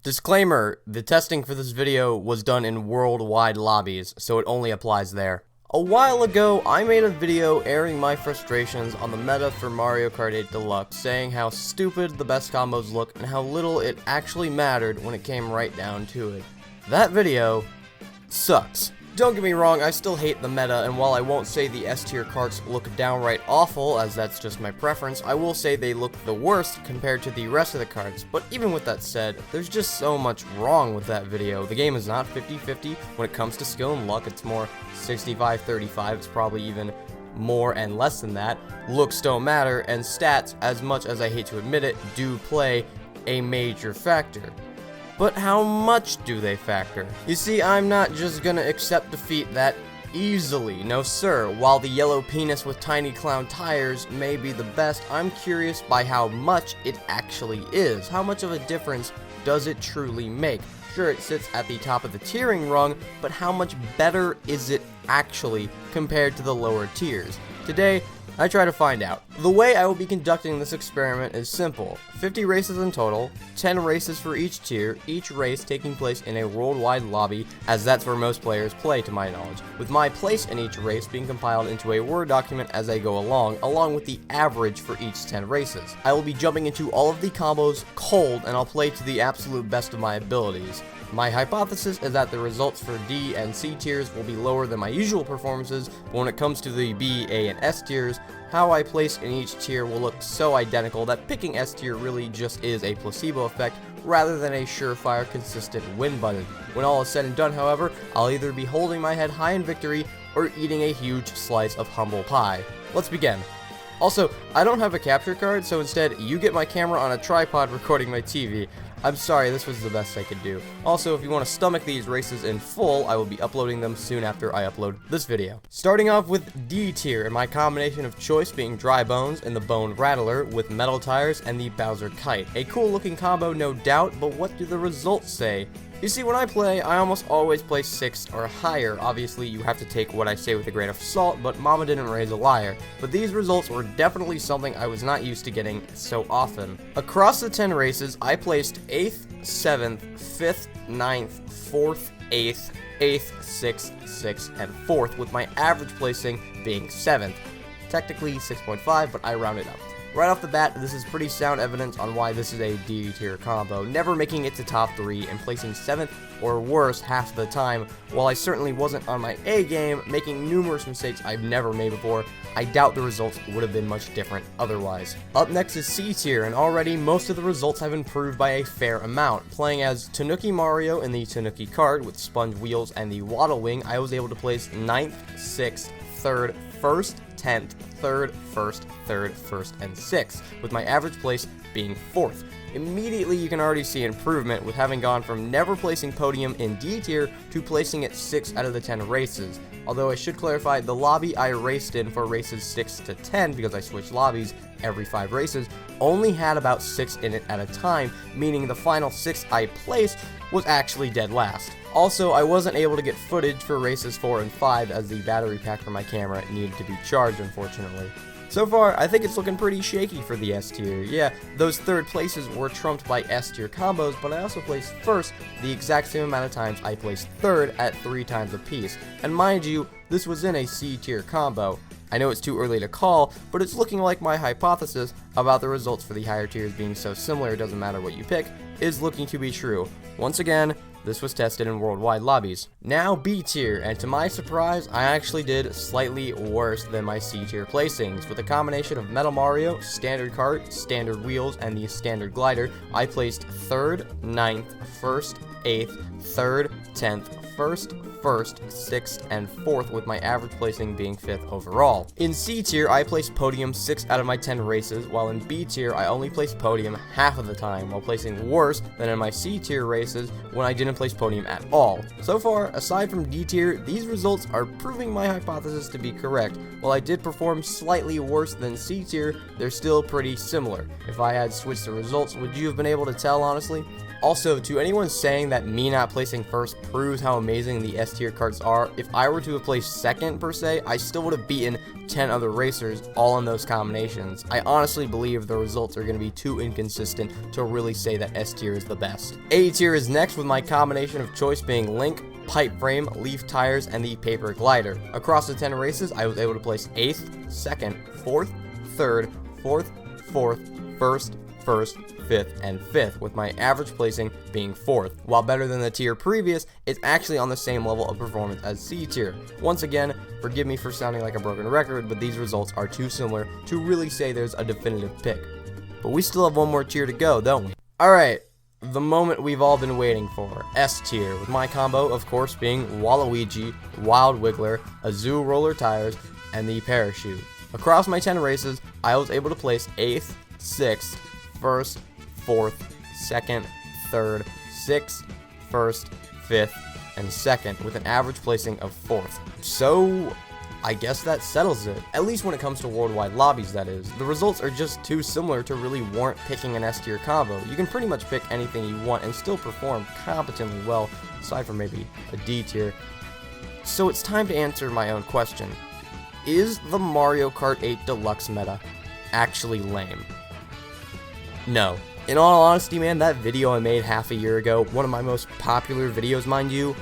Disclaimer, the testing for this video was done in worldwide lobbies, so it only applies there. A while ago, I made a video airing my frustrations on the meta for Mario Kart 8 Deluxe, saying how stupid the best combos look and how little it actually mattered when it came right down to it. That video sucks. Don't get me wrong, I still hate the meta, and while I won't say the S-tier carts look downright awful, as that's just my preference, I will say they look the worst compared to the rest of the carts. But even with that said, there's just so much wrong with that video. The game is not 50-50 when it comes to skill and luck, it's more 65-35, it's probably even more and less than that. Looks don't matter, and stats, as much as I hate to admit it, do play a major factor. But how much do they factor? You see, I'm not just gonna accept defeat that easily. No sir, while the yellow penis with tiny clown tires may be the best, I'm curious by how much it actually is. How much of a difference does it truly make? Sure, it sits at the top of the tiering rung, but how much better is it actually compared to the lower tiers? Today, I try to find out. The way I will be conducting this experiment is simple. 50 races in total, 10 races for each tier, each race taking place in a worldwide lobby, as that's where most players play to my knowledge, with my place in each race being compiled into a Word document as I go along with the average for each 10 races. I will be jumping into all of the combos cold, and I'll play to the absolute best of my abilities. My hypothesis is that the results for D and C tiers will be lower than my usual performances, but when it comes to the B, A, and S tiers, how I place in each tier will look so identical that picking S tier really just is a placebo effect rather than a surefire consistent win button. When all is said and done, however, I'll either be holding my head high in victory or eating a huge slice of humble pie. Let's begin. Also, I don't have a capture card, so instead, you get my camera on a tripod recording my TV. I'm sorry, this was the best I could do. Also, if you want to stomach these races in full, I will be uploading them soon after I upload this video. Starting off with D tier, and my combination of choice being Dry Bones and the Bone Rattler with metal tires and the Bowser Kite. A cool looking combo, no doubt, but what do the results say? You see, when I play, I almost always play 6 or higher. Obviously, you have to take what I say with a grain of salt, but mama didn't raise a liar. But these results were definitely something I was not used to getting so often. Across the 10 races, I placed 8th, 7th, 5th, 9th, 4th, 8th, 8th, 6th, 6th, and 4th, with my average placing being 7th. Technically 6.5, but I rounded up. Right off the bat, this is pretty sound evidence on why this is a D tier combo, never making it to top 3 and placing 7th or worse half the time. While I certainly wasn't on my A game, making numerous mistakes I've never made before, I doubt the results would have been much different otherwise. Up next is C tier, and already most of the results have improved by a fair amount. Playing as Tanuki Mario in the Tanuki Kart with sponge wheels and the Waddle Wing, I was able to place 9th, 6th, 3rd, 1st, 10th, 3rd, 1st, 3rd, 1st, and 6th, with my average place being 4th. Immediately you can already see improvement with having gone from never placing podium in D tier to placing it 6 out of the 10 races. Although I should clarify, the lobby I raced in for races 6 to 10, because I switched lobbies every 5 races, only had about 6 in it at a time, meaning the final 6 I placed was actually dead last. Also, I wasn't able to get footage for races 4 and 5 as the battery pack for my camera needed to be charged, unfortunately. So far, I think it's looking pretty shaky for the S tier. Yeah, those 3rd places were trumped by S tier combos, but I also placed 1st the exact same amount of times I placed 3rd at 3 times apiece. And mind you, this was in a C tier combo. I know it's too early to call, but it's looking like my hypothesis about the results for the higher tiers being so similar it doesn't matter what you pick is looking to be true. Once again, this was tested in worldwide lobbies. Now B tier, and to my surprise, I actually did slightly worse than my C tier placings. With a combination of Metal Mario, Standard Kart, Standard Wheels, and the Standard Glider, I placed 3rd, 9th, 1st, 8th, 3rd, 10th, 1st, 6th, and 4th, with my average placing being 5th overall. In C tier, I placed podium 6 out of my 10 races, while in B tier, I only placed podium half of the time, while placing worse than in my C tier races when I didn't place podium at all. So far, aside from D tier, these results are proving my hypothesis to be correct. While I did perform slightly worse than C tier, they're still pretty similar. If I had switched the results, would you have been able to tell, honestly? Also, to anyone saying that me not placing first proves how amazing the S tier carts are, if I were to have placed second per se, I still would have beaten 10 other racers, all in those combinations. I honestly believe the results are going to be too inconsistent to really say that S tier is the best. A tier is next, with my combination of choice being Link, pipe frame, leaf tires, and the paper glider. Across the 10 races, I was able to place 8th, 2nd, 4th, 3rd, 4th, 4th, 1st, 5th, and 5th, with my average placing being 4th. While better than the tier previous, it's actually on the same level of performance as C tier. Once again, forgive me for sounding like a broken record, but these results are too similar to really say there's a definitive pick. But we still have one more tier to go, don't we? Alright, the moment we've all been waiting for, S tier, with my combo, of course, being Waluigi, Wild Wiggler, Azoo Roller Tires, and the Parachute. Across my 10 races, I was able to place 8th, 6th, 1st, 4th, 2nd, 3rd, 6th, 1st, 5th, and 2nd, with an average placing of 4th. So, I guess that settles it. At least when it comes to worldwide lobbies, that is. The results are just too similar to really warrant picking an S tier combo. You can pretty much pick anything you want and still perform competently well, aside from maybe a D tier. So it's time to answer my own question. Is the Mario Kart 8 Deluxe meta actually lame? No. In all honesty, man, that video I made half a year ago, one of my most popular videos, mind you,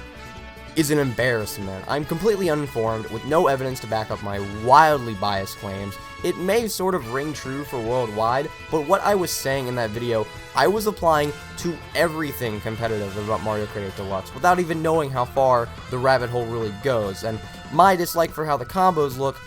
is an embarrassment. I'm completely uninformed, with no evidence to back up my wildly biased claims. It may sort of ring true for worldwide, but what I was saying in that video, I was applying to everything competitive about Mario Kart 8 Deluxe, without even knowing how far the rabbit hole really goes, and my dislike for how the combos look,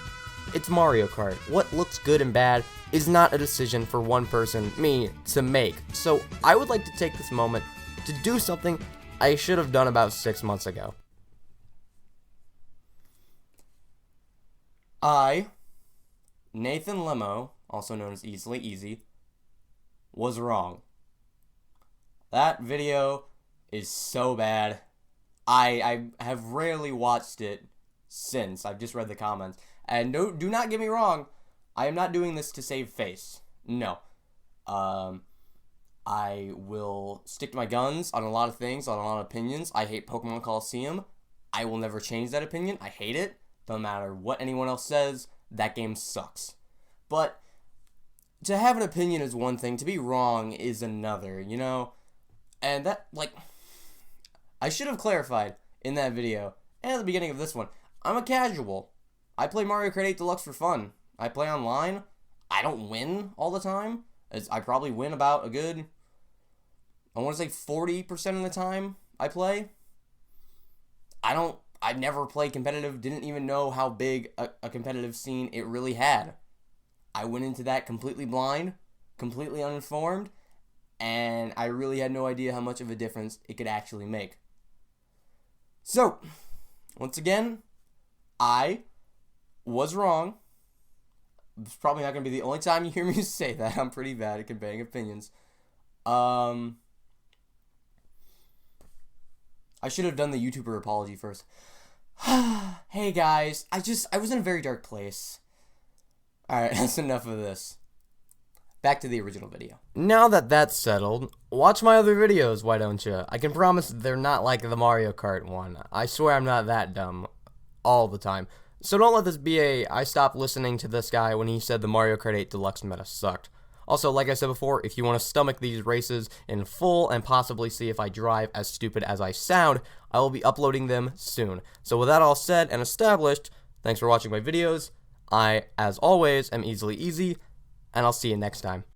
it's Mario Kart. What looks good and bad is not a decision for one person, me, to make. So I would like to take this moment to do something I should have done about 6 months ago. I, Nathan Limo, also known as Easily Easy, was wrong. That video is so bad. I have rarely watched it since. I've just read the comments. And do not get me wrong, I am not doing this to save face. No. I will stick to my guns on a lot of things, on a lot of opinions. I hate Pokemon Coliseum. I will never change that opinion. I hate it. Don't matter what anyone else says, that game sucks. But to have an opinion is one thing, to be wrong is another, you know? And that, like, I should have clarified in that video, and at the beginning of this one, I'm a casual. I play Mario Kart 8 Deluxe for fun. I play online. I don't win all the time. As I probably win about a good, I want to say 40% of the time I play. I never played competitive, didn't even know how big a competitive scene it really had. I went into that completely blind, completely uninformed, and I really had no idea how much of a difference it could actually make. So, once again, I was wrong. It's probably not going to be the only time you hear me say that. I'm pretty bad at conveying opinions. I should have done the YouTuber apology first. Hey guys, I was in a very dark place. Alright, that's enough of this. Back to the original video. Now that that's settled, watch my other videos, why don't you? I can promise they're not like the Mario Kart one. I swear I'm not that dumb all the time. So don't let this be I stopped listening to this guy when he said the Mario Kart 8 Deluxe meta sucked. Also, like I said before, if you want to stomach these races in full and possibly see if I drive as stupid as I sound, I will be uploading them soon. So with that all said and established, thanks for watching my videos. I, as always, am Easily Easy, and I'll see you next time.